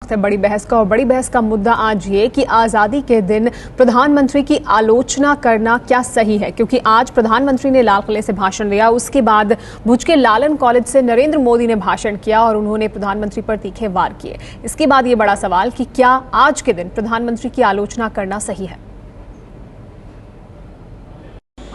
वक्त है बड़ी बहस का, और बड़ी बहस का मुद्दा आज ये कि आज़ादी के दिन प्रधानमंत्री की आलोचना करना क्या सही है, क्योंकि आज प्रधानमंत्री ने लाल किले से भाषण दिया, उसके बाद भुज के लालन कॉलेज से नरेंद्र मोदी ने भाषण किया और उन्होंने प्रधानमंत्री पर तीखे वार किए। इसके बाद ये बड़ा सवाल कि क्या आज के दिन प्रधानमंत्री की आलोचना करना सही है।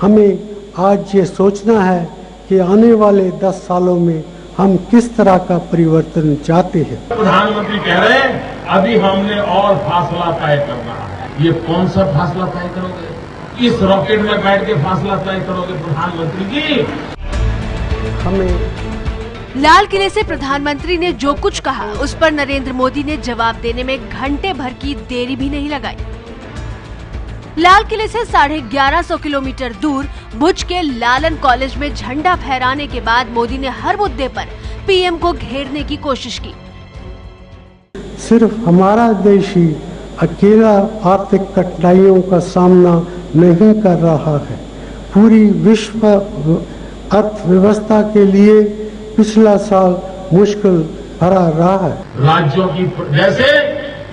हमें आज ये सोचना है कि आने वाले 10 सालों में हम किस तरह का परिवर्तन चाहते हैं। प्रधानमंत्री कह रहे हैं अभी हमने और फासला तय करना है। ये कौन सा फासला तय करोगे? इस रॉकेट में बैठ के फासला तय करोगे प्रधानमंत्री जी? हमें लाल किले से प्रधानमंत्री ने जो कुछ कहा उस पर नरेंद्र मोदी ने जवाब देने में घंटे भर की देरी भी नहीं लगाई। लाल किले से 1150 किलोमीटर दूर भुज के लालन कॉलेज में झंडा फहराने के बाद मोदी ने हर मुद्दे पर पीएम को घेरने की कोशिश की। सिर्फ हमारा देश ही अकेला आर्थिक कठिनाइयों का सामना नहीं कर रहा है, पूरी विश्व अर्थव्यवस्था के लिए पिछला साल मुश्किल भरा रहा है। राज्यों की जैसे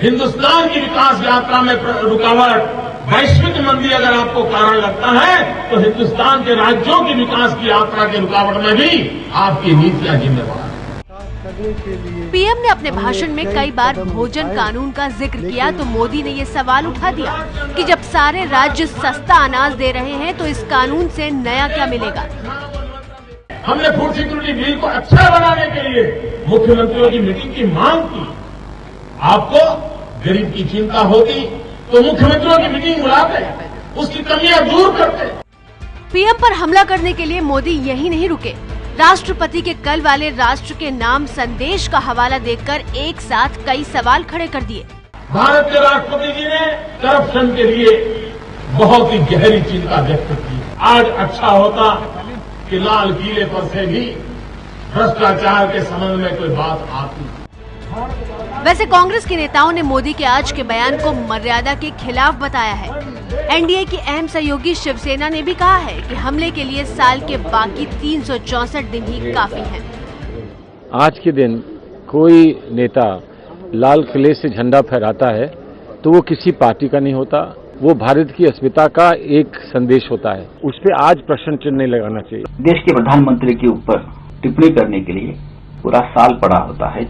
हिंदुस्तान की विकास यात्रा में रुकावट, वैश्विक मंदी अगर आपको कारण लगता है तो हिंदुस्तान के राज्यों की विकास की यात्रा के रुकावट में भी आपकी नीतियां जिम्मेवार है। पीएम ने अपने भाषण में कई बार भोजन कानून का जिक्र किया तो मोदी ने ये सवाल उठा दिया कि जब सारे राज्य सस्ता अनाज दे रहे हैं तो इस कानून से नया क्या मिलेगा। हमने फूड सिक्योरिटी बिल को अच्छा बनाने के लिए मुख्यमंत्रियों की मीटिंग की मांग की। आपको गरीब की चिंता होती तो मुख्यमंत्रियों की मीटिंग बुलाते, उसकी कमियां दूर करते। पीएम पर हमला करने के लिए मोदी यहीं नहीं रुके, राष्ट्रपति के कल वाले राष्ट्र के नाम संदेश का हवाला देकर एक साथ कई सवाल खड़े कर दिए। भारत के राष्ट्रपति जी ने करप्शन के लिए बहुत ही गहरी चिंता व्यक्त की। आज अच्छा होता कि लाल किले पर से भी भ्रष्टाचार के संबंध में कोई बात आती। वैसे कांग्रेस के नेताओं ने मोदी के आज के बयान को मर्यादा के खिलाफ बताया है। एनडीए की अहम सहयोगी शिवसेना ने भी कहा है कि हमले के लिए साल के बाकी 364 दिन ही काफी हैं। आज के दिन कोई नेता लाल किले से झंडा फहराता है तो वो किसी पार्टी का नहीं होता, वो भारत की अस्मिता का एक संदेश होता है। उस पर आज प्रश्न चिन्ह नहीं लगाना चाहिए। देश के प्रधानमंत्री के ऊपर टिप्पणी करने के लिए पूरा साल पड़ा होता है।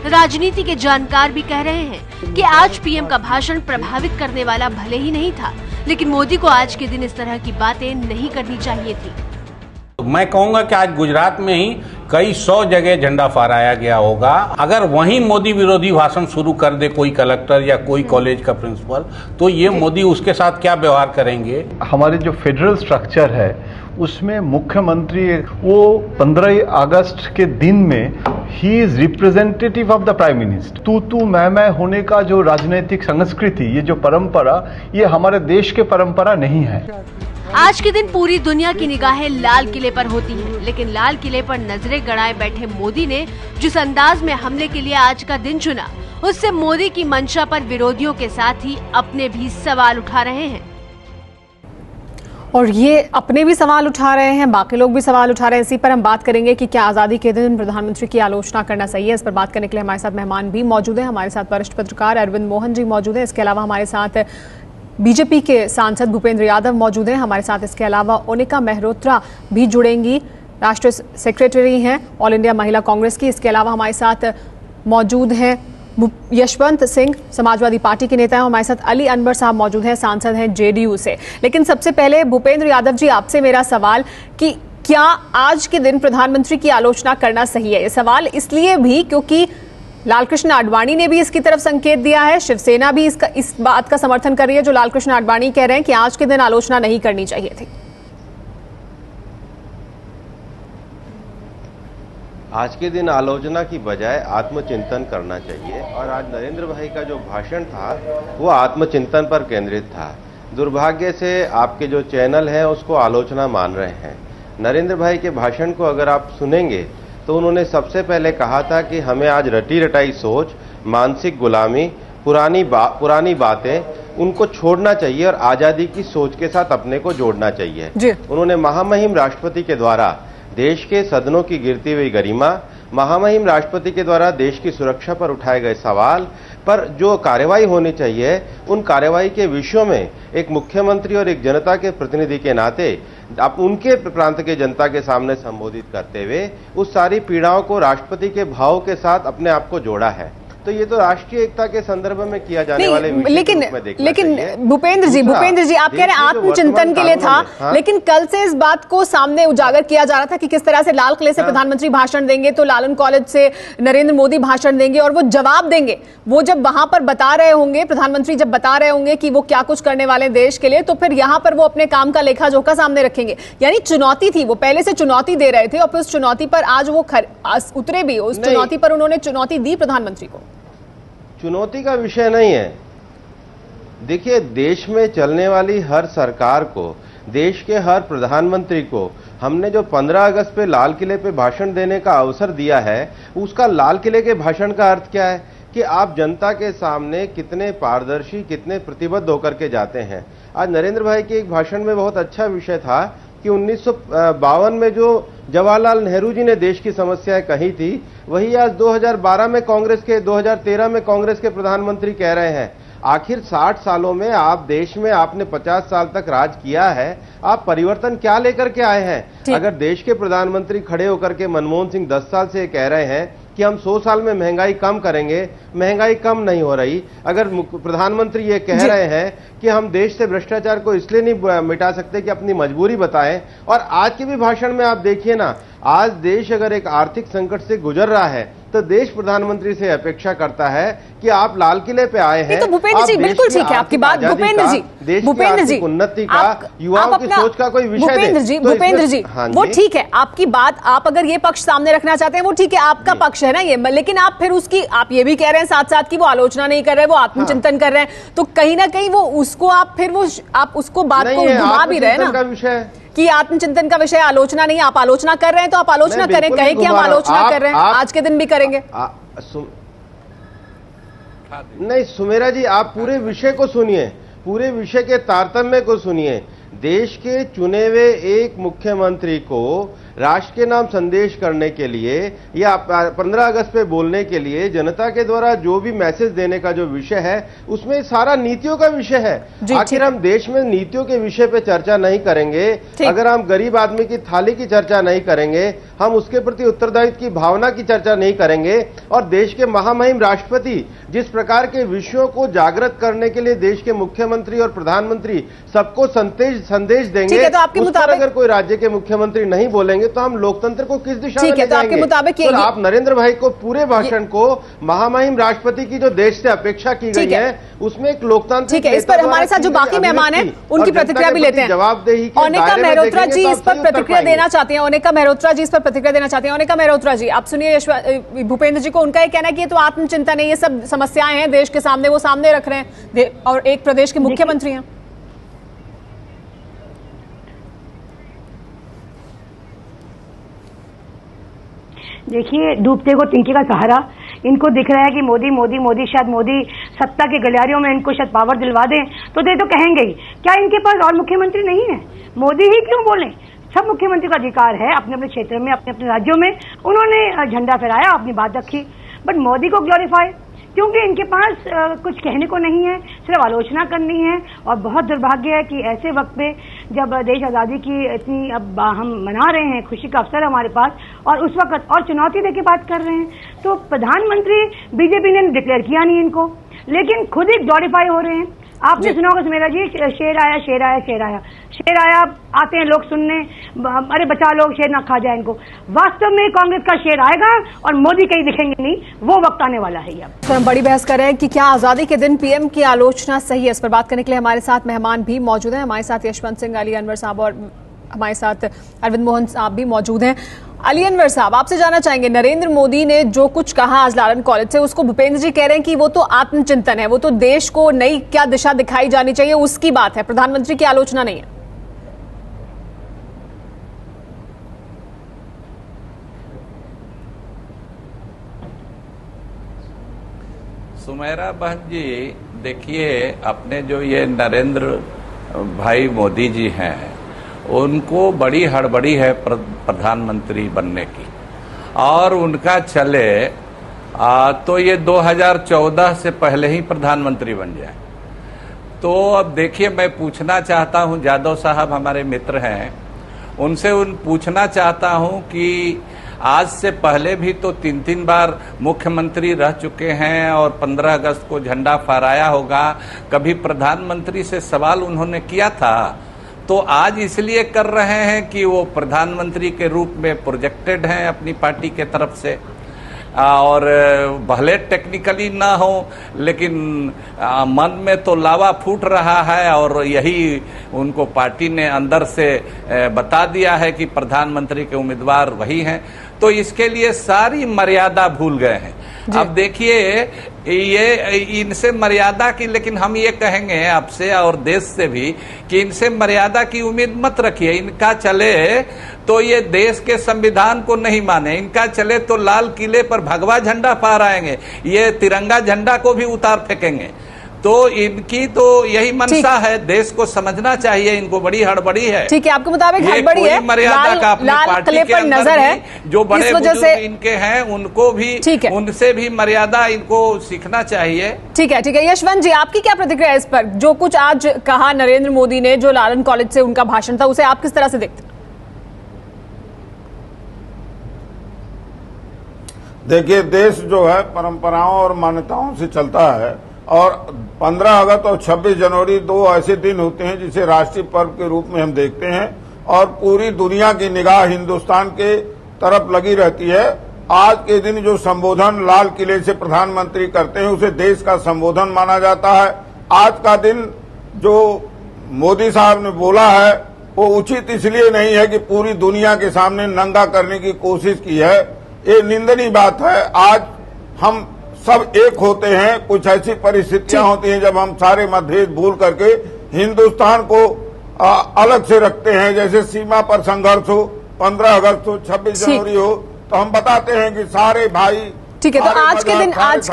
राजनीति के जानकार भी कह रहे हैं कि आज पीएम का भाषण प्रभावित करने वाला भले ही नहीं था, लेकिन मोदी को आज के दिन इस तरह की बातें नहीं करनी चाहिए थी। मैं कहूंगा कि आज गुजरात में ही कई 100 जगह झंडा फहराया गया होगा। अगर वहीं मोदी विरोधी भाषण शुरू कर दे कोई कलेक्टर या कोई कॉलेज का प्रिंसिपल, तो ये मोदी उसके साथ क्या व्यवहार करेंगे। हमारे जो फेडरल स्ट्रक्चर है उसमें मुख्यमंत्री वो 15 अगस्त के दिन में he is representative of the prime minister. तू मैं होने का जो राजनीतिक संस्कृति, ये जो परंपरा, ये हमारे देश के परंपरा नहीं है। आज के दिन पूरी दुनिया की निगाहें लाल किले पर होती हैं, लेकिन लाल किले पर नजरें गड़ाए बैठे मोदी ने जिस अंदाज में हमले के लिए आज का दिन चुना, उससे मोदी की मंशा पर विरोधियों के साथ ही अपने भी सवाल उठा रहे हैं। और ये अपने भी सवाल उठा रहे हैं, बाकी लोग भी सवाल उठा रहे हैं। इसी पर हम बात करेंगे कि क्या आज़ादी के दिन प्रधानमंत्री की आलोचना करना सही है। इस पर बात करने के लिए हमारे साथ मेहमान भी मौजूद हैं। हमारे साथ वरिष्ठ पत्रकार अरविंद मोहन जी मौजूद हैं। इसके अलावा हमारे साथ बीजेपी के सांसद भूपेंद्र यादव मौजूद हैं। हमारे साथ इसके अलावा ओनिका मेहरोत्रा भी जुड़ेंगी, राष्ट्रीय सेक्रेटरी हैं ऑल इंडिया महिला कांग्रेस की। इसके अलावा हमारे साथ मौजूद हैं यशवंत सिंह, समाजवादी पार्टी के नेता हैं। हमारे साथ अली अनवर साहब मौजूद हैं, सांसद हैं जेडीयू से। लेकिन सबसे पहले भूपेंद्र यादव जी, आपसे मेरा सवाल कि क्या आज के दिन प्रधानमंत्री की आलोचना करना सही है। ये सवाल इसलिए भी क्योंकि लालकृष्ण आडवाणी ने भी इसकी तरफ संकेत दिया है, शिवसेना भी इस बात का समर्थन कर रही है जो लालकृष्ण आडवाणी कह रहे हैं कि आज के दिन आलोचना नहीं करनी चाहिए थी। आज के दिन आलोचना की बजाय आत्मचिंतन करना चाहिए, और आज नरेंद्र भाई का जो भाषण था वो आत्मचिंतन पर केंद्रित था। दुर्भाग्य से आपके जो चैनल हैं उसको आलोचना मान रहे हैं। नरेंद्र भाई के भाषण को अगर आप सुनेंगे तो उन्होंने सबसे पहले कहा था कि हमें आज रटी रटाई सोच, मानसिक गुलामी, पुरानी बातें उनको छोड़ना चाहिए और आजादी की सोच के साथ अपने को जोड़ना चाहिए। उन्होंने महामहिम राष्ट्रपति के द्वारा देश के सदनों की गिरती हुई गरिमा महामहिम राष्ट्रपति के द्वारा देश की सुरक्षा पर उठाए गए सवाल पर जो कार्रवाई होनी चाहिए, उन कार्रवाई के विषयों में एक मुख्यमंत्री और एक जनता के प्रतिनिधि के नाते आप उनके प्रांत के जनता के सामने संबोधित करते हुए उस सारी पीड़ाओं को राष्ट्रपति के भाव के साथ अपने आप को जोड़ा है। तो ये तो राष्ट्रीय एकता के संदर्भ में किया जाने वाले लेकिन भूपेंद्र जी आप कह रहे हैं आत्मचिंतन के लिए था, हाँ? लेकिन कल से इस बात को सामने उजागर किया जा रहा था कि किस तरह से लाल किले से प्रधानमंत्री भाषण देंगे तो लालन कॉलेज से नरेंद्र मोदी भाषण देंगे और वो जवाब देंगे। वो जब वहां पर बता रहे होंगे, प्रधानमंत्री जब बता रहे होंगे कि वो क्या कुछ करने वाले देश के लिए, तो फिर यहाँ पर वो अपने काम का लेखा जोखा सामने रखेंगे। यानी चुनौती थी, वो पहले से चुनौती दे रहे थे और फिर उस चुनौती पर आज वो उतरे भी, उस चुनौती पर उन्होंने चुनौती दी प्रधानमंत्री को। चुनौती का विषय नहीं है। देखिए, देश में चलने वाली हर सरकार को, देश के हर प्रधानमंत्री को हमने जो 15 अगस्त पे लाल किले पे भाषण देने का अवसर दिया है, उसका लाल किले के भाषण का अर्थ क्या है कि आप जनता के सामने कितने पारदर्शी, कितने प्रतिबद्ध होकर के जाते हैं। आज नरेंद्र भाई के एक भाषण में बहुत अच्छा विषय था कि 1952 में जो जवाहरलाल नेहरू जी ने देश की समस्याएं कही थी, वही आज 2012 में कांग्रेस के, 2013 में कांग्रेस के प्रधानमंत्री कह रहे हैं। आखिर 60 सालों में आप देश में आपने 50 साल तक राज किया है, आप परिवर्तन क्या लेकर के आए हैं? अगर देश के प्रधानमंत्री खड़े होकर के मनमोहन सिंह 10 साल से कह रहे हैं कि हम 100 साल में महंगाई कम करेंगे, महंगाई कम नहीं हो रही। अगर प्रधानमंत्री ये कह रहे हैं कि हम देश से भ्रष्टाचार को इसलिए नहीं मिटा सकते कि अपनी मजबूरी बताएं, और आज के भी भाषण में आप देखिए ना, आज देश अगर एक आर्थिक संकट से गुजर रहा है तो देश प्रधानमंत्री से अपेक्षा करता है कि आप लाल किले पे आए हैं। तो भूपेंद्र जी बिल्कुल ठीक है आपकी बात। भूपेंद्र जी उन्नति का, युवाओं की सोच का कोई विषय नहीं। भूपेंद्र जी वो ठीक है आपकी बात, आप अगर ये पक्ष सामने रखना चाहते हैं वो ठीक है, आपका पक्ष है ना ये, लेकिन आप फिर उसकी आप ये भी कह रहे हैं साथ साथ कि वो आलोचना नहीं कर रहे, वो आत्मचिंतन कर रहे हैं, तो कहीं ना कहीं वो उसको आप फिर वो आप उसको बात को घुमा भी रहे हैं ना विषय कि आत्मचिंतन का विषय आलोचना नहीं। आप आलोचना कर रहे हैं तो आप आलोचना करें, कहें कि हम आलोचना कर रहे हैं, आज के दिन भी करेंगे। नहीं सुमेरा जी, आप पूरे विषय को सुनिए, पूरे विषय के तारतम्य को सुनिए। देश के चुने हुए एक मुख्यमंत्री को राष्ट्र के नाम संदेश करने के लिए या 15 अगस्त पे बोलने के लिए जनता के द्वारा जो भी मैसेज देने का जो विषय है, उसमें सारा नीतियों का विषय है। आखिर हम देश में नीतियों के विषय पे चर्चा नहीं करेंगे, अगर हम गरीब आदमी की थाली की चर्चा नहीं करेंगे, हम उसके प्रति उत्तरदायित्व की भावना की चर्चा नहीं करेंगे, और देश के महामहिम राष्ट्रपति जिस प्रकार के विषयों को जागृत करने के लिए देश के मुख्यमंत्री और प्रधानमंत्री सबको संदेश देंगे, तो आपके मुताबिक अगर कोई राज्य के मुख्यमंत्री नहीं बोलेंगे तो हम लोकतंत्र को किस दिशा में ले जाएंगे? तो आपके मुताबिक तो आप नरेंद्र भाई को पूरे भाषण को महामहिम राष्ट्रपति की जो देश से अपेक्षा की गई है उसमें एक लोकतांत्रिक, ठीक है। इस पर हमारे साथ जो बाकी मेहमान हैं उनकी प्रतिक्रिया भी लेते हैं। जवाबदेही ओनिका मेहरोत्रा जी इस पर प्रतिक्रिया देना चाहते हैं। ओनिका मेहरोत्रा जी इस पर प्रतिक्रिया देना चाहते हैं। ओनिका मेहरोत्रा जी आप सुनिए भूपेंद्र जी को, उनका ये कहना है कि ये तो आत्मचिंतन है, ये सब समस्याएं हैं देश के सामने, वो सामने रख रहे हैं और एक प्रदेश के मुख्यमंत्री हैं। देखिए, डूबते को तिनके का सहारा, इनको दिख रहा है कि मोदी मोदी मोदी, शायद मोदी सत्ता के गलियारियों में इनको शायद पावर दिलवा दें तो ये तो कहेंगे ही। क्या इनके पास और मुख्यमंत्री नहीं है? मोदी ही क्यों बोले? सब मुख्यमंत्री का अधिकार है अपने अपने क्षेत्र में, अपने अपने राज्यों में उन्होंने झंडा फहराया, अपनी बात रखी, बट मोदी को ग्लोरीफाई क्योंकि इनके पास कुछ कहने को नहीं है, सिर्फ आलोचना करनी है। और बहुत दुर्भाग्य है कि ऐसे वक्त पे जब देश आज़ादी की इतनी अब हम मना रहे हैं, खुशी का अवसर है हमारे पास, और उस वक्त और चुनौती देके बात कर रहे हैं, तो प्रधानमंत्री बीजेपी ने डिक्लेयर किया नहीं इनको, लेकिन खुद ही ग्लोरीफाई हो रहे हैं। आपने सुना होगा सुमेरा जी, शेर आया शेर आया शेर आया शेर आया, आते हैं लोग सुनने, अरे बचा लो शेर ना खा जाए इनको। वास्तव में कांग्रेस का शेर आएगा और मोदी कहीं दिखेंगे नहीं, वो वक्त आने वाला है। अब तो हम बड़ी बहस कर रहे हैं कि क्या आजादी के दिन पीएम की आलोचना सही है। इस पर बात करने के लिए हमारे साथ मेहमान भी मौजूद हैं। हमारे साथ यशवंत सिंह, अली अनवर साहब और हमारे साथ अरविंद मोहन साहब भी मौजूद हैं। अली अनवर साहब, आपसे जानना चाहेंगे, नरेंद्र मोदी ने जो कुछ कहा आज लालन कॉलेज से, उसको भूपेंद्र जी कह रहे हैं कि वो तो आत्मचिंतन है, वो तो देश को नई क्या दिशा दिखाई जानी चाहिए उसकी बात है, प्रधानमंत्री की आलोचना नहीं है। सुमेरा बहन जी, देखिए, अपने जो ये नरेंद्र भाई मोदी जी हैं, उनको बड़ी हड़बड़ी है प्रधानमंत्री बनने की। और उनका चले तो ये 2014 से पहले ही प्रधानमंत्री बन जाए। तो अब देखिए, मैं पूछना चाहता हूं, यादव साहब हमारे मित्र हैं, उनसे पूछना चाहता हूं कि आज से पहले भी तो 3-3 बार मुख्यमंत्री रह चुके हैं और 15 अगस्त को झंडा फहराया होगा। कभी प्रधानमंत्री से सवाल उन्होंने किया था? तो आज इसलिए कर रहे हैं कि वो प्रधानमंत्री के रूप में प्रोजेक्टेड हैं अपनी पार्टी के तरफ से, और भले टेक्निकली ना हो, लेकिन मन में तो लावा फूट रहा है और यही उनको पार्टी ने अंदर से बता दिया है कि प्रधानमंत्री के उम्मीदवार वही हैं। तो इसके लिए सारी मर्यादा भूल गए हैं। अब देखिए, ये इनसे मर्यादा की, लेकिन हम ये कहेंगे आपसे और देश से भी कि इनसे मर्यादा की उम्मीद मत रखिए। इनका चले तो ये देश के संविधान को नहीं माने, इनका चले तो लाल किले पर भगवा झंडा फहराएंगे, ये तिरंगा झंडा को भी उतार फेंकेंगे। तो इनकी तो यही मनसा है, देश को समझना चाहिए, इनको बड़ी हड़बड़ी है। ठीक है, आपके मुताबिक हड़बड़ी है, मर्यादा का अपनी पार्टी के अंदर नजर है, जो बड़े बुजुर्ग इनके हैं उनको भी, उनसे भी मर्यादा इनको सीखना चाहिए। ठीक है, ठीक है। यशवंत जी, आपकी क्या प्रतिक्रिया है इस पर? जो कुछ आज कहा नरेंद्र मोदी ने, जो लालन कॉलेज से उनका भाषण था, उसे आप किस तरह से देखते हैं? देखिए, देश जो है परंपराओं और मान्यताओं से चलता है, और 15 अगस्त और 26 जनवरी 2 ऐसे दिन होते हैं जिसे राष्ट्रीय पर्व के रूप में हम देखते हैं, और पूरी दुनिया की निगाह हिंदुस्तान के तरफ लगी रहती है। आज के दिन जो संबोधन लाल किले से प्रधानमंत्री करते हैं उसे देश का संबोधन माना जाता है। आज का दिन जो मोदी साहब ने बोला है वो उचित इसलिए नहीं है कि पूरी दुनिया के सामने नंगा करने की कोशिश की है, ये निंदनीय बात है। आज हम सब एक होते हैं, कुछ ऐसी परिस्थितियां होती हैं जब हम सारे मतभेद भूल करके हिंदुस्तान को अलग से रखते हैं, जैसे सीमा पर संघर्ष हो, 15 अगस्त हो, 26 जनवरी हो, तो हम बताते हैं कि सारे भाई। ठीक है, तो आज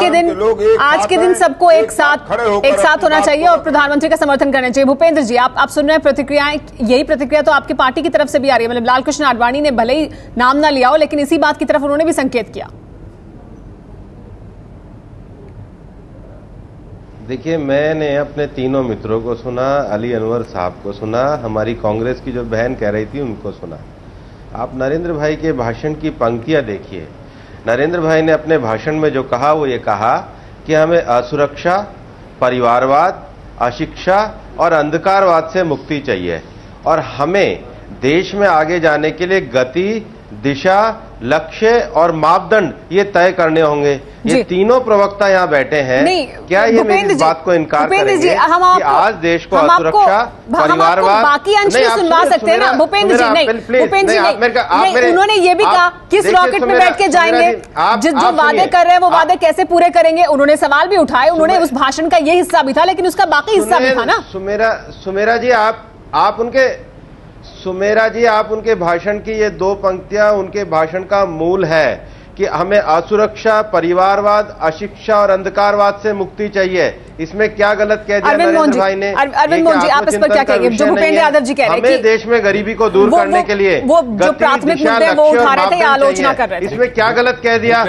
के दिन सबको एक साथ होना चाहिए और प्रधानमंत्री का समर्थन करना चाहिए। भूपेंद्र जी, आप सुन रहे हैं प्रतिक्रियाएं, यही प्रतिक्रिया तो आपकी पार्टी की तरफ से भी आ रही है। मतलब लाल कृष्ण आडवाणी ने भले ही नाम ना लिया हो, लेकिन इसी बात की तरफ उन्होंने भी संकेत किया। देखिए, मैंने अपने तीनों मित्रों को सुना, अली अनवर साहब को सुना, हमारी कांग्रेस की जो बहन कह रही थी उनको सुना। आप नरेंद्र भाई के भाषण की पंक्तियां देखिए। नरेंद्र भाई ने अपने भाषण में जो कहा वो ये कहा कि हमें असुरक्षा, परिवारवाद, अशिक्षा और अंधकारवाद से मुक्ति चाहिए, और हमें देश में आगे जाने के लिए गति, दिशा, लक्ष्य और मापदंड ये तय करने होंगे। ये तीनों प्रवक्ता यहाँ बैठे हैं, क्या ये मेरी इस बात को इनकार करेंगे कि आज देश को असुरक्षा, परिवारवाद, बाकी अंश में सुनवा सकते हैं ना भूपेंद्र जी? नहीं, भूपेंद्र जी नहीं, उन्होंने ये भी कहा किस रॉकेट में बैठ के जाएंगे, जो वादे कर रहे हैं वो वादे कैसे पूरे करेंगे, उन्होंने सवाल भी उठाए। उन्होंने उस भाषण का ये हिस्सा भी था, लेकिन उसका बाकी हिस्सा भी था ना। सुमेरा जी, आप उनके भाषण की ये 2 पंक्तियां उनके भाषण का मूल है कि हमें असुरक्षा, परिवारवाद, अशिक्षा और अंधकारवाद से मुक्ति चाहिए। इसमें क्या गलत कह दिया नरेंद्र भाई ने? अरविंद मोहन जी, आप इस पर क्या कहेंगे? जो भूपेंद्र यादव जी कह रहे हैं हमें देश में गरीबी को दूर करने के लिए वो जो प्राथमिक मुद्दे वो उठा रहे थे, आलोचना कर रहे थे, इसमें क्या गलत कह दिया? आप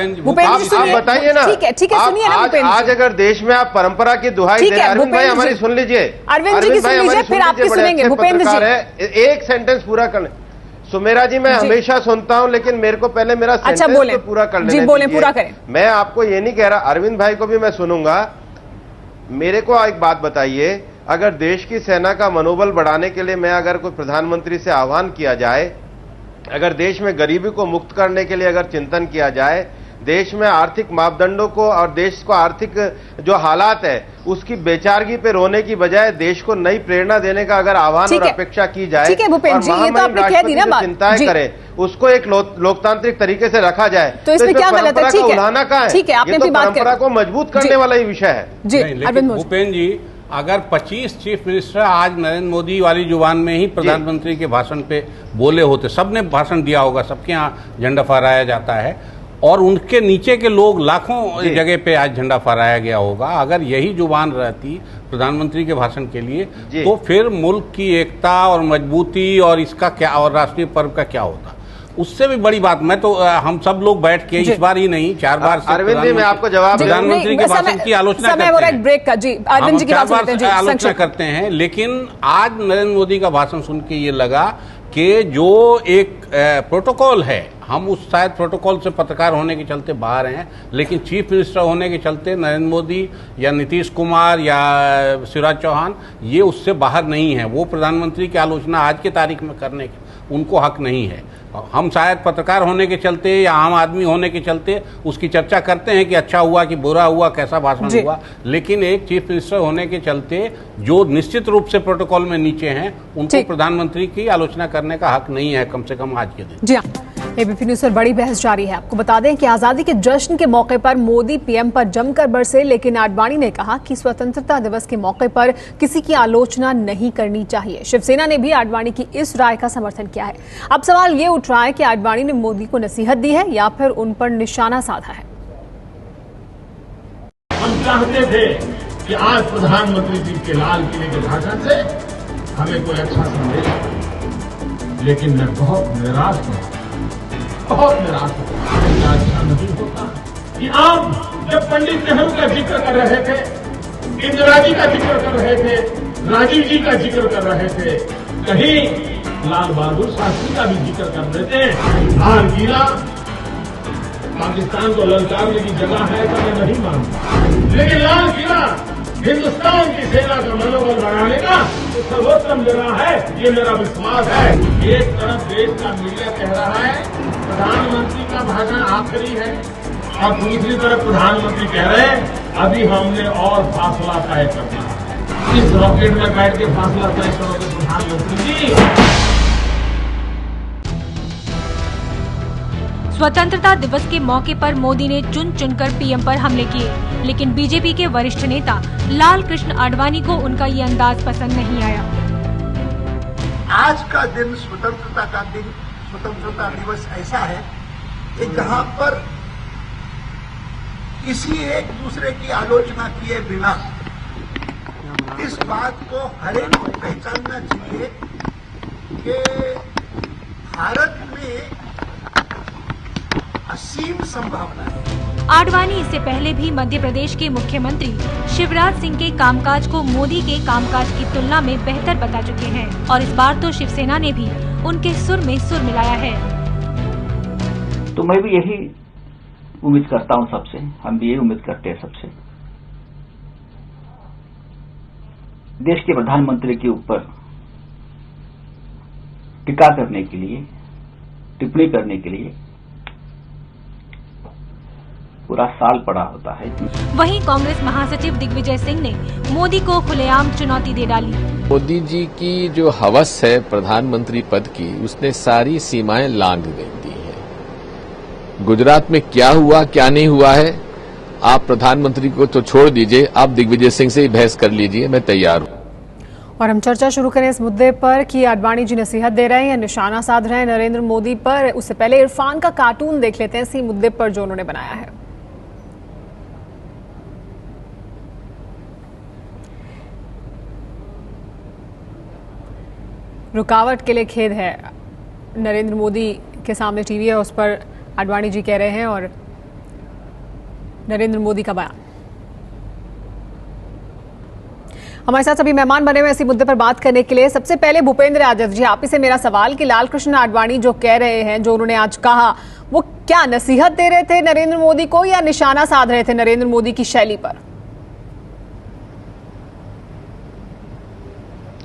बताइए ना। ठीक है, सुनिए ना भूपेंद्र। आज अगर देश में आप परंपरा की दुहाई दे, अरविंद भाई हमारी सुन लीजिए, अरविंद जी की सुन लीजिए, फिर आपकी सुनेंगे भूपेंद्र जी। एक सेंटेंस पूरा कर लें। सुमेरा जी, मैं हमेशा सुनता हूं, लेकिन मेरे को पहले मेरा सेंटेंस तो पूरा कर लेना जी, बोलें, पूरा करें। मैं आपको ये नहीं कह रहा, अरविंद भाई को भी मैं सुनूंगा। मेरे को एक बात बताइए, अगर देश की सेना का मनोबल बढ़ाने के लिए मैं अगर कोई प्रधानमंत्री से आह्वान किया जाए, अगर देश में गरीबी को मुक्त करने के लिए अगर चिंतन किया जाए, देश में आर्थिक मापदंडों को और देश को आर्थिक जो हालात है उसकी बेचारगी पे रोने की बजाय देश को नई प्रेरणा देने का अगर आह्वान और अपेक्षा की जाए, ठीक है भूपेंद्र जी, ये तो आपने कह दी ना बात, चिंताएं करें, उसको एक लोकतांत्रिक तरीके से रखा जाए, तो इसमें क्या गलत है? ठीक है, उलाहना का है, ठीक है, आपने परंपरा को मजबूत करने वाला ही विषय है। जी, भूपेंद्र जी, अगर 25 चीफ मिनिस्टर आज नरेंद्र मोदी वाली जुबान में ही प्रधानमंत्री के भाषण पे बोले होते, सबने भाषण दिया होगा, सबके यहाँ झंडा फहराया जाता है, और उनके नीचे के लोग लाखों जगह पे आज झंडा फहराया गया होगा, अगर यही जुबान रहती प्रधानमंत्री के भाषण के लिए, तो फिर मुल्क की एकता और मजबूती और इसका क्या, और राष्ट्रीय पर्व का क्या होता? उससे भी बड़ी बात, मैं तो हम सब लोग बैठ के इस बार ही नहीं 4 बार से अरविंद जी, मैं आपको जवाब प्रधानमंत्री के भाषण की आलोचना करते हैं। ब्रेक का जी, अरविंद जी की बात सुनते हैं जी, आलोचना करते हैं, लेकिन आज नरेंद्र मोदी का भाषण सुन के ये लगा कि जो एक प्रोटोकॉल है, हम उस शायद प्रोटोकॉल से पत्रकार होने के चलते बाहर हैं, लेकिन चीफ मिनिस्टर होने के चलते नरेंद्र मोदी या नीतीश कुमार या शिवराज चौहान ये उससे बाहर नहीं है। वो प्रधानमंत्री की आलोचना आज के तारीख में करने की उनको हक नहीं है। हम शायद पत्रकार होने के चलते या आम आदमी होने के चलते उसकी चर्चा करते हैं कि अच्छा हुआ कि बुरा हुआ, कैसा भाषण हुआ, लेकिन एक चीफ मिनिस्टर होने के चलते जो निश्चित रूप से प्रोटोकॉल में नीचे हैं उनको प्रधानमंत्री की आलोचना करने का हक नहीं है, कम से कम आज के दिन। जी हाँ, एबीपी न्यूज पर बड़ी बहस जारी है। आपको बता दें कि आजादी के जश्न के मौके पर मोदी पीएम पर जमकर बरसे, लेकिन आडवाणी ने कहा कि स्वतंत्रता दिवस के मौके पर किसी की आलोचना नहीं करनी चाहिए। शिवसेना ने भी आडवाणी की इस राय का समर्थन किया है। अब सवाल ये उठ रहा है कि आडवाणी ने मोदी को नसीहत दी है या फिर उन पर निशाना साधा है। हम चाहते थे कि आज प्रधानमंत्री जी के लाल किले के भाषण से हमें कोई अच्छा संदेश मिले, लेकिन मैं बहुत निराश हुआ, बहुत निराश हुआ। अच्छा नहीं होता कि आप जब पंडित नेहरू का जिक्र कर रहे थे, इंदिरा जी का जिक्र कर रहे थे, राजीव जी का जिक्र कर रहे थे, कहीं लाल बहादुर शास्त्री का भी जिक्र कर रहे थे। लाल किला पाकिस्तान को ललकारने की जगह है तो मैं नहीं मानता, लेकिन लाल किला हिंदुस्तान की सेना का मनोबल बढ़ाने का सर्वोत्तम जगह है, ये मेरा विश्वास है। एक तरफ देश का मीडिया कह रहा है प्रधानमंत्री का भाषण आखिरी है, और दूसरी तरफ प्रधानमंत्री कह रहे हैं अभी हमने और फासला तय करना है। इस रॉकेट में बैठ के फासला तय करोगे प्रधानमंत्री जी? स्वतंत्रता दिवस के मौके पर मोदी ने चुन चुनकर पीएम पर हमले किए, लेकिन बीजेपी के वरिष्ठ नेता लाल कृष्ण आडवाणी को उनका ये अंदाज पसंद नहीं आया। आज का दिन स्वतंत्रता का दिन, स्वतंत्रता दिवस ऐसा है कि जहां पर किसी एक दूसरे की आलोचना किए बिना इस बात को हर एक को पहचानना चाहिए कि भारत में असीम संभावना है। आडवाणी इससे पहले भी मध्य प्रदेश के मुख्यमंत्री शिवराज सिंह के कामकाज को मोदी के कामकाज की तुलना में बेहतर बता चुके हैं, और इस बार तो शिवसेना ने भी उनके सुर में सुर मिलाया है। तो मैं भी यही उम्मीद करता हूं सबसे, हम भी यही उम्मीद करते हैं सबसे, देश के प्रधानमंत्री के ऊपर टीका करने के लिए, टिप्पणी करने के लिए पूरा साल पड़ा होता है। वहीं कांग्रेस महासचिव दिग्विजय सिंह ने मोदी को खुलेआम चुनौती दे डाली। मोदी जी की जो हवस है प्रधानमंत्री पद की, उसने सारी सीमाएं लांघ दी है। गुजरात में क्या हुआ क्या नहीं हुआ है, आप प्रधानमंत्री को तो छोड़ दीजिए, आप दिग्विजय सिंह से ही बहस कर लीजिए, मैं तैयार हूं। और हम चर्चा शुरू करें इस मुद्दे पर कि आडवाणी जी नसीहत दे रहे हैं या निशाना साध रहे हैं नरेंद्र मोदी पर। उससे पहले इरफान का कार्टून देख लेते हैं इसी मुद्दे पर जो उन्होंने बनाया है। रुकावट के लिए खेद है, नरेंद्र मोदी के सामने टीवी है, उस पर आडवाणी जी कह रहे हैं, और नरेंद्र मोदी का बयान। हमारे साथ सभी मेहमान बने हुए इसी मुद्दे पर बात करने के लिए। सबसे पहले भूपेंद्र यादव जी, आप ही से मेरा सवाल कि लाल कृष्ण आडवाणी जो कह रहे हैं, जो उन्होंने आज कहा, वो क्या नसीहत दे रहे थे नरेंद्र मोदी को या निशाना साध रहे थे नरेंद्र मोदी की शैली पर?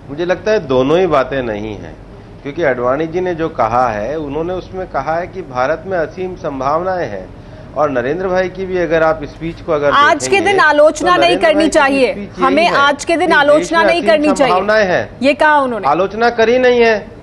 मुझे लगता है दोनों ही बातें नहीं हैं, क्योंकि आडवाणी जी ने जो कहा है, उन्होंने उसमें कहा है कि भारत में असीम संभावनाएं हैं, और नरेंद्र भाई की भी अगर आप स्पीच को अगर आज के दिन आलोचना नहीं करनी चाहिए, हमें आज के दिन आलोचना नहीं करनी चाहिए, ये कहा उन्होंने। आलोचना करी नहीं है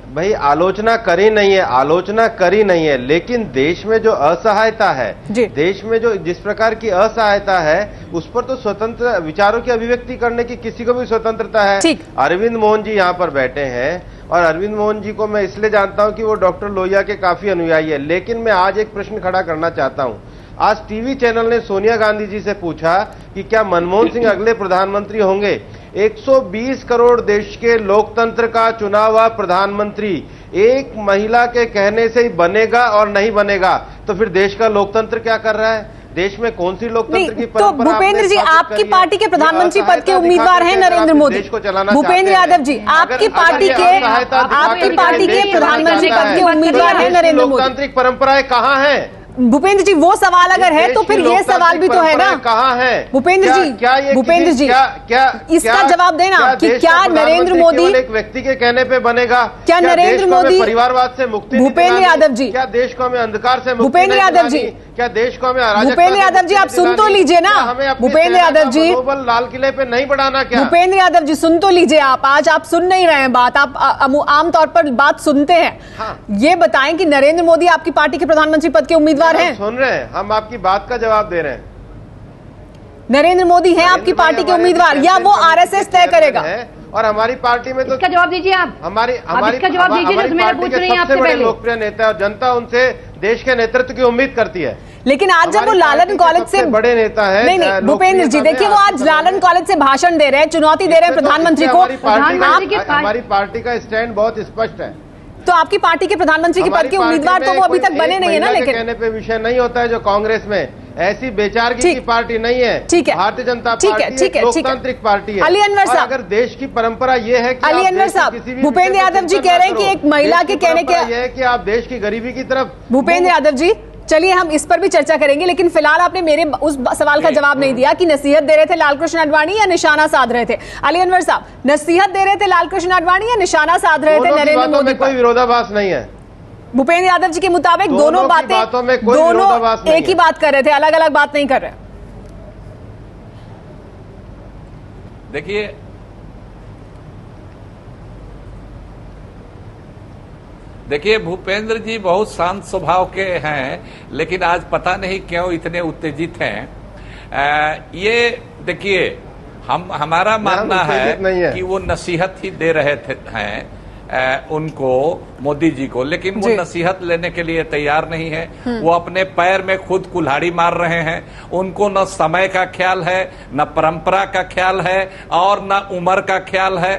भाई, आलोचना करी नहीं है, आलोचना करी नहीं है, लेकिन देश में जो असहायता है, देश में जो जिस प्रकार की असहायता है, उस पर तो स्वतंत्र विचारों की अभिव्यक्ति करने की किसी को भी स्वतंत्रता है। अरविंद मोहन जी यहाँ पर बैठे हैं, और अरविंद मोहन जी को मैं इसलिए जानता हूं कि वो डॉक्टर लोहिया के काफी अनुयायी है, लेकिन मैं आज एक प्रश्न खड़ा करना चाहता हूं। आज टीवी चैनल ने सोनिया गांधी जी से पूछा कि क्या मनमोहन सिंह अगले प्रधानमंत्री होंगे। 120 करोड़ देश के लोकतंत्र का चुना हुआ प्रधानमंत्री एक महिला के कहने से ही बनेगा और नहीं बनेगा, तो फिर देश का लोकतंत्र क्या कर रहा है? देश में कौन सी लोकतंत्र की तो भूपेंद्र जी, आपकी पार्टी के प्रधानमंत्री पद के उम्मीदवार हैं नरेंद्र मोदी। भूपेंद्र यादव जी, आपकी पार्टी के प्रधानमंत्री पद के उम्मीदवार हैं नरेंद्र मोदी। लोकतांत्रिक परंपराएं कहाँ हैं? भूपेंद्र जी, वो सवाल अगर है तो फिर ये सवाल भी तो है ना। कहाँ है भूपेंद्र जी? भूपेंद्र जी, इसका जवाब देना कि क्या नरेंद्र मोदी एक व्यक्ति के कहने पे बनेगा? क्या नरेंद्र मोदी परिवारवाद से मुक्ति? भूपेंद्र यादव जी, क्या देश को हमें अंधकार से मुक्ति? भूपेंद्र यादव जी, क्या देश को हमें अराजकता? भूपेंद्र यादव जी, आप सुन तो लीजिए ना। भूपेंद्र यादव जी, मनोबल लाल किले पे नहीं बढ़ाना क्या? भूपेंद्र यादव जी, सुन तो लीजिए। आज आप सुन नहीं रहे हैं बात, आप आमतौर पर बात सुनते हैं। हाँ। ये बताएं कि नरेंद्र मोदी आपकी पार्टी के प्रधानमंत्री पद के उम्मीदवार हैं? सुन रहे हैं, हम आपकी बात का जवाब दे रहे हैं। नरेंद्र मोदी हैं आपकी पार्टी के उम्मीदवार या वो आरएसएस तय करेगा? और हमारी पार्टी में तो इसका जवाब दीजिए आप। हमारी इसका जवाब दीजिए जो मैं पूछ रही हूं आपसे सबसे बड़े पहले। लोकप्रिय नेता और जनता उनसे देश के नेतृत्व की उम्मीद करती है। लेकिन आज जब वो लालन कॉलेज से बड़े नेता है, नहीं भूपेंद्र जी, देखिए वो आज लालन कॉलेज से भाषण दे रहे हैं, चुनौती दे रहे हैं प्रधानमंत्री को। हमारी पार्टी का स्टैंड बहुत स्पष्ट है। तो आपकी पार्टी के प्रधानमंत्री के पद के उम्मीदवार तो वो अभी तक बने नहीं है ना। लेकिन कहने पे विषय नहीं होता है जो कांग्रेस में ऐसी बेचारगी की पार्टी नहीं है। ठीक है, भारतीय जनता पार्टी एक लोकतांत्रिक पार्टी है। अली अनवर साहब, अगर देश की परंपरा ये है कि अली अनवर साहब, भूपेंद्र यादव जी कह रहे हैं कि एक महिला के कहने के ये है कि आप देश की गरीबी की तरफ। भूपेंद्र यादव जी, चलिए हम इस पर भी चर्चा करेंगे, लेकिन फिलहाल आपने मेरे उस सवाल का जवाब नहीं दिया कि नसीहत दे रहे थे लालकृष्ण आडवाणी या निशाना साध रहे थे। अली अनवर साहब, नसीहत दे रहे थे लालकृष्ण आडवाणी या निशाना साध रहे थे नरेंद्र मोदी? कोई विरोधाभास नहीं है। भूपेंद्र यादव जी के मुताबिक दोनों बातों में दोनों एक ही बात कर रहे थे, अलग अलग बात नहीं कर रहे। देखिए भूपेंद्र जी बहुत शांत स्वभाव के हैं, लेकिन आज पता नहीं क्यों इतने उत्तेजित हैं। ये देखिए, हमारा मानना है कि वो नसीहत ही दे रहे हैं उनको, मोदी जी को, लेकिन वो नसीहत लेने के लिए तैयार नहीं है। वो अपने पैर में खुद कुल्हाड़ी मार रहे हैं। उनको न समय का ख्याल है, न परंपरा का ख्याल है और न उम्र का ख्याल है।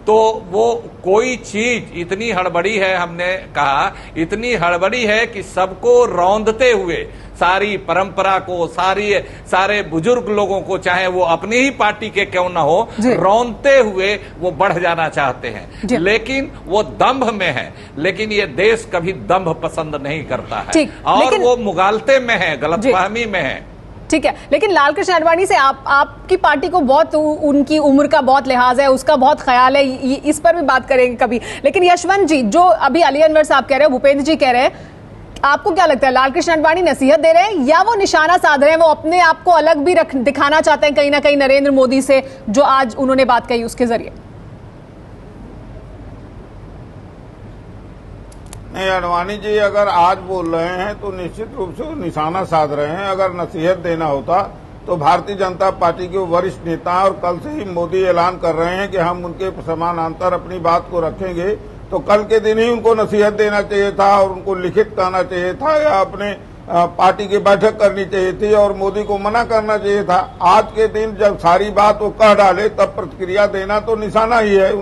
तो वो कोई चीज इतनी हड़बड़ी है, हमने कहा इतनी हड़बड़ी है कि सबको रौंदते हुए, सारी परंपरा को, सारे बुजुर्ग लोगों को, चाहे वो अपनी ही पार्टी के क्यों ना हो, रौंदते हुए वो बढ़ जाना चाहते हैं। लेकिन वो दंभ में है, लेकिन ये देश कभी दंभ पसंद नहीं करता है और वो मुगालते में है, गलतफहमी में है। ठीक है, लेकिन लालकृष्ण आडवाणी से आपकी पार्टी को बहुत उनकी उम्र का बहुत लिहाज है, उसका बहुत ख्याल है, इस पर भी बात करेंगे कभी। लेकिन यशवंत जी, जो अभी अली अनवर साहब कह रहे हैं, भूपेंद्र जी कह रहे हैं, आपको क्या लगता है लालकृष्ण आडवाणी नसीहत दे रहे हैं या वो निशाना साध रहे हैं? वो अपने आप को अलग भी दिखाना चाहते हैं कहीं ना कहीं नरेंद्र मोदी से, जो आज उन्होंने बात कही उसके जरिए? नहीं, आडवाणी जी अगर आज बोल रहे हैं तो निश्चित रूप से निशाना साध रहे हैं। अगर नसीहत देना होता तो भारतीय जनता पार्टी के वरिष्ठ नेता, और कल से ही मोदी ऐलान कर रहे हैं कि हम उनके समानांतर अपनी बात को रखेंगे, तो कल के दिन ही उनको नसीहत देना चाहिए था और उनको लिखित कहना चाहिए था या अपने पार्टी की बैठक करनी चाहिए थी और मोदी को मना करना चाहिए था। आज के दिन जब सारी बात वो कह डाले तब प्रतिक्रिया देना तो निशाना ही है।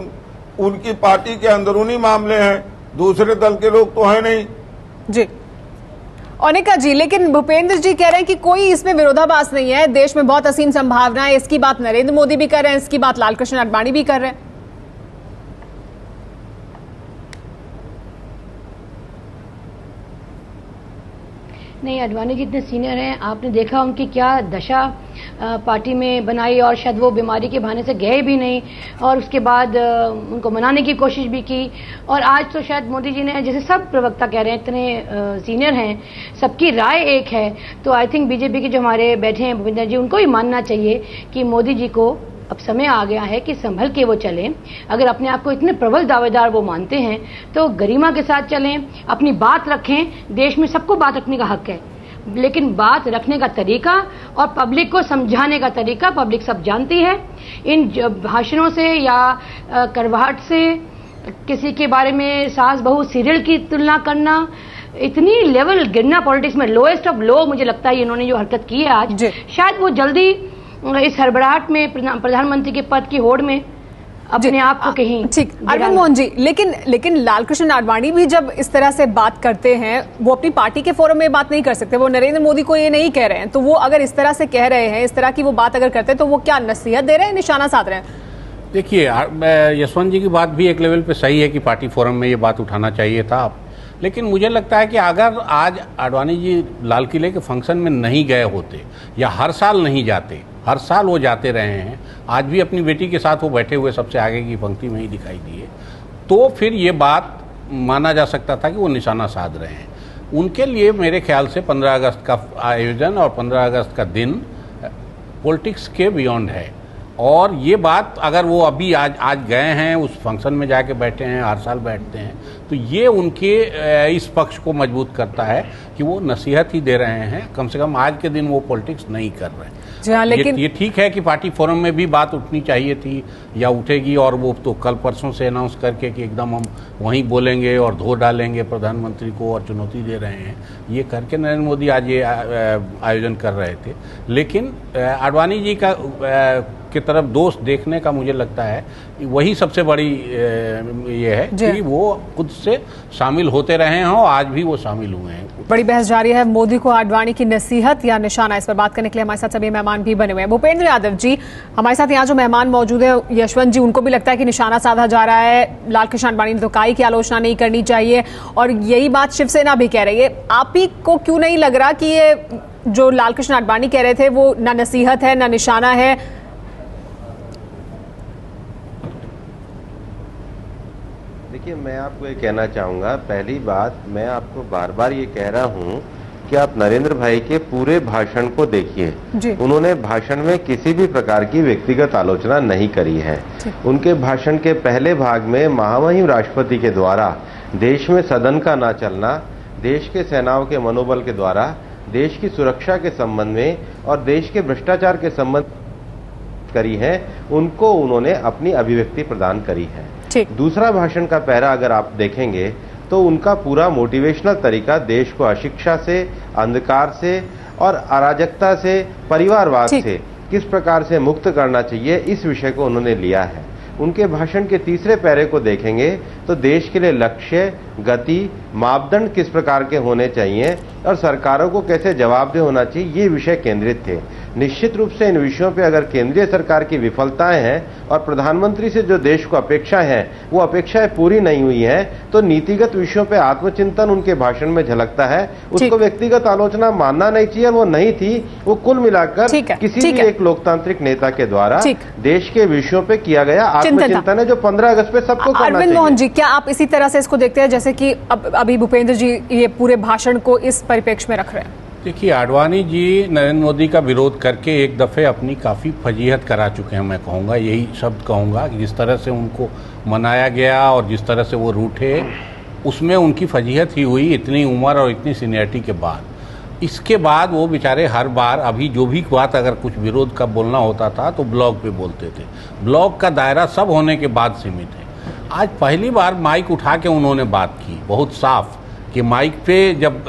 उनकी पार्टी के अंदरूनी मामले हैं, दूसरे दल के लोग तो है नहीं। जी अनिका जी, लेकिन भूपेंद्र जी कह रहे हैं कि कोई इसमें विरोधाभास नहीं है, देश में बहुत असीम संभावना है। इसकी बात नरेंद्र मोदी भी कर रहे हैं, इसकी बात लालकृष्ण आडवाणी भी कर रहे हैं। नहीं, आडवाणी जी इतने सीनियर हैं, आपने देखा उनकी क्या दशा पार्टी में बनाई और शायद वो बीमारी के बहाने से गए भी नहीं और उसके बाद उनको मनाने की कोशिश भी की। और आज तो शायद मोदी जी ने, जैसे सब प्रवक्ता कह रहे हैं, इतने सीनियर हैं, सबकी राय एक है, तो आई थिंक बीजेपी के जो हमारे बैठे हैं भूपेंद्र जी, उनको भी मानना चाहिए कि मोदी जी को अब समय आ गया है कि संभल के वो चलें। अगर अपने आप को इतने प्रबल दावेदार वो मानते हैं तो गरिमा के साथ चलें, अपनी बात रखें। देश में सबको बात रखने का हक है, लेकिन बात रखने का तरीका और पब्लिक को समझाने का तरीका पब्लिक सब जानती है। इन भाषणों से या करवाहट से किसी के बारे में सास बहू सीरियल की तुलना करना, इतनी लेवल गिरना पॉलिटिक्स में, लोएस्ट ऑफ लो मुझे लगता है इन्होंने जो हरकत की है आज, शायद वो जल्दी इस हड़बड़ाहट में प्रधानमंत्री के पद की होड़ में अपने आप को कहीं। ठीक, अरविंद मोहन जी, लेकिन लालकृष्ण आडवाणी भी जब इस तरह से बात करते हैं, वो अपनी पार्टी के फोरम में बात नहीं कर सकते, वो नरेंद्र मोदी को ये नहीं कह रहे हैं, तो वो अगर इस तरह से कह रहे हैं, इस तरह की वो बात अगर करते हैं, तो वो क्या नसीहत दे रहे हैं, निशाना साध रहे हैं? देखिए, यशवंत जी की बात भी एक लेवल पे सही है कि पार्टी फोरम में ये बात उठाना चाहिए था, लेकिन मुझे लगता है कि अगर आज आडवाणी जी लाल किले के फंक्शन में नहीं गए होते, या हर साल नहीं जाते, हर साल वो जाते रहे हैं, आज भी अपनी बेटी के साथ वो बैठे हुए सबसे आगे की पंक्ति में ही दिखाई दिए, तो फिर ये बात माना जा सकता था कि वो निशाना साध रहे हैं। उनके लिए मेरे ख्याल से 15 अगस्त का आयोजन और 15 अगस्त का दिन पॉलिटिक्स के बियॉन्ड है, और ये बात अगर वो अभी आज गए हैं, उस फंक्शन में जाके बैठे हैं, हर साल बैठते हैं, तो ये उनके इस पक्ष को मजबूत करता है कि वो नसीहत ही दे रहे हैं, कम से कम आज के दिन वो पॉलिटिक्स नहीं कर रहे हैं। हाँ, लेकिन ये ठीक है कि पार्टी फोरम में भी बात उठनी चाहिए थी या उठेगी, और वो तो कल परसों से अनाउंस करके कि एकदम हम वहीं बोलेंगे और धो डालेंगे प्रधानमंत्री को और चुनौती दे रहे हैं, ये करके नरेंद्र मोदी आज ये आयोजन कर रहे थे। लेकिन आडवाणी जी का की तरफ दोष देखने का मुझे लगता है वही सबसे बड़ी ये है कि वो खुद से शामिल होते रहे हैं, और आज भी वो शामिल हुए हैं। बड़ी बहस जारी है, मोदी को आडवाणी की नसीहत या निशाना, इस पर बात करने के लिए हमारे साथ सभी मेहमान भी बने हुए हैं। भूपेंद्र यादव जी हमारे साथ यहाँ जो मेहमान मौजूद है, यशवंत जी, उनको भी लगता है कि निशाना साधा जा रहा है, लालकृष्ण आडवाणी ने तो कहा कि आलोचना नहीं करनी चाहिए, और यही बात शिवसेना भी कह रही है। आप ही को क्यों नहीं लग रहा कि ये जो लालकृष्ण आडवाणी कह रहे थे वो ना नसीहत है ना निशाना है? देखिए, मैं आपको ये कहना चाहूँगा, पहली बात मैं आपको बार बार ये कह रहा हूँ कि आप नरेंद्र भाई के पूरे भाषण को देखिए। उन्होंने भाषण में किसी भी प्रकार की व्यक्तिगत आलोचना नहीं करी है। उनके भाषण के पहले भाग में महामहिम राष्ट्रपति के द्वारा देश में सदन का ना चलना, देश के सेनाओं के मनोबल के द्वारा देश की सुरक्षा के संबंध में और देश के भ्रष्टाचार के संबंध करी है, उनको उन्होंने अपनी अभिव्यक्ति प्रदान करी है। दूसरा भाषण का पैरा अगर आप देखेंगे तो उनका पूरा मोटिवेशनल तरीका देश को अशिक्षा से, अंधकार से और अराजकता से, परिवारवाद से किस प्रकार से मुक्त करना चाहिए, इस विषय को उन्होंने लिया है। उनके भाषण के तीसरे पैरे को देखेंगे तो देश के लिए लक्ष्य, गति, मापदंड किस प्रकार के होने चाहिए और सरकारों को कैसे जवाबदेह होना चाहिए, ये विषय केंद्रित थे। निश्चित रूप से इन विषयों पे अगर केंद्रीय सरकार की विफलताएं हैं और प्रधानमंत्री से जो देश को अपेक्षाएं हैं वो अपेक्षाएं पूरी नहीं हुई हैं, तो नीतिगत विषयों पे आत्मचिंतन उनके भाषण में झलकता है। उसको व्यक्तिगत आलोचना मानना नहीं चाहिए, और वो नहीं थी। वो कुल मिलाकर किसी भी एक लोकतांत्रिक नेता के द्वारा देश के विषयों पे किया गया आत्मचिंतन है, जो 15 अगस्त पे सबको करना चाहिए। अरविंद मोहन जी, क्या आप इसी तरह से इसको देखते हैं जैसे कि अभी भूपेंद्र जी ये पूरे भाषण को इस परिप्रेक्ष्य में रख रहे हैं? देखिए, आडवाणी जी नरेंद्र मोदी का विरोध करके एक दफ़े अपनी काफ़ी फजीहत करा चुके हैं। मैं कहूँगा, यही शब्द कहूँगा कि जिस तरह से उनको मनाया गया और जिस तरह से वो रूठे, उसमें उनकी फजीहत ही हुई, इतनी उम्र और इतनी सीनियरिटी के बाद। इसके बाद वो बेचारे हर बार अभी जो भी बात अगर कुछ विरोध का बोलना होता था तो ब्लॉग पे बोलते थे। ब्लॉग का दायरा सब होने के बाद सीमित है। आज पहली बार माइक उठा के उन्होंने बात की, बहुत साफ, कि माइक पे जब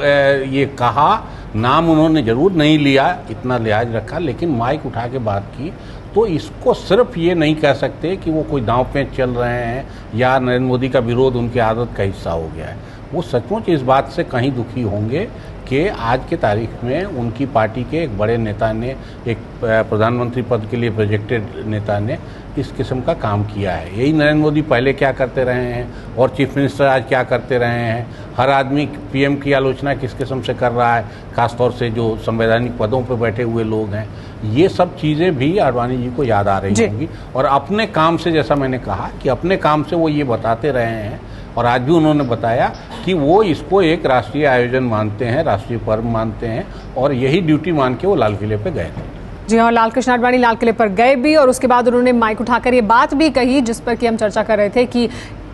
ये कहा, नाम उन्होंने जरूर नहीं लिया, इतना लिहाज रखा, लेकिन माइक उठा के बात की, तो इसको सिर्फ ये नहीं कह सकते कि वो कोई दांव पेंच चल रहे हैं या नरेंद्र मोदी का विरोध उनकी आदत का हिस्सा हो गया है। वो सचमुच इस बात से कहीं दुखी होंगे कि आज के तारीख में उनकी पार्टी के एक बड़े नेता ने, एक प्रधानमंत्री पद के लिए प्रोजेक्टेड नेता ने इस किस्म का काम किया है। यही नरेंद्र मोदी पहले क्या करते रहे हैं और चीफ मिनिस्टर आज क्या करते रहे हैं। हर आदमी पीएम की आलोचना किस किस्म से कर रहा है, खासतौर से जो संवैधानिक पदों पर बैठे हुए लोग हैं। ये सब चीज़ें भी आडवाणी जी को याद आ रही होंगी, और अपने काम से, जैसा मैंने कहा कि अपने काम से वो ये बताते रहे हैं, और आज भी उन्होंने बताया कि वो इसको एक राष्ट्रीय आयोजन मानते हैं, राष्ट्रीय पर्व मानते हैं, और यही ड्यूटी मान के वो लाल किले पे गए थे। जी हाँ, लालकृष्ण आडवाणी लाल किले पर गए भी, और उसके बाद उन्होंने माइक उठाकर ये बात भी कही जिस पर कि हम चर्चा कर रहे थे कि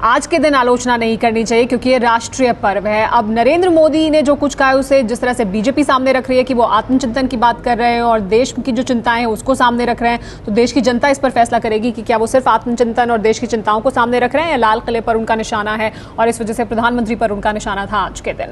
आज के दिन आलोचना नहीं करनी चाहिए क्योंकि ये राष्ट्रीय पर्व है। अब नरेंद्र मोदी ने जो कुछ कहा है उसे जिस तरह से बीजेपी सामने रख रही है कि वो आत्मचिंतन की बात कर रहे हैं और देश की जो चिंताएं हैं उसको सामने रख रहे हैं, तो देश की जनता इस पर फैसला करेगी कि क्या वो सिर्फ आत्मचिंतन और देश की चिंताओं को सामने रख रहे हैं या लाल किले पर उनका निशाना है और इस वजह से प्रधानमंत्री पर उनका निशाना था आज के दिन।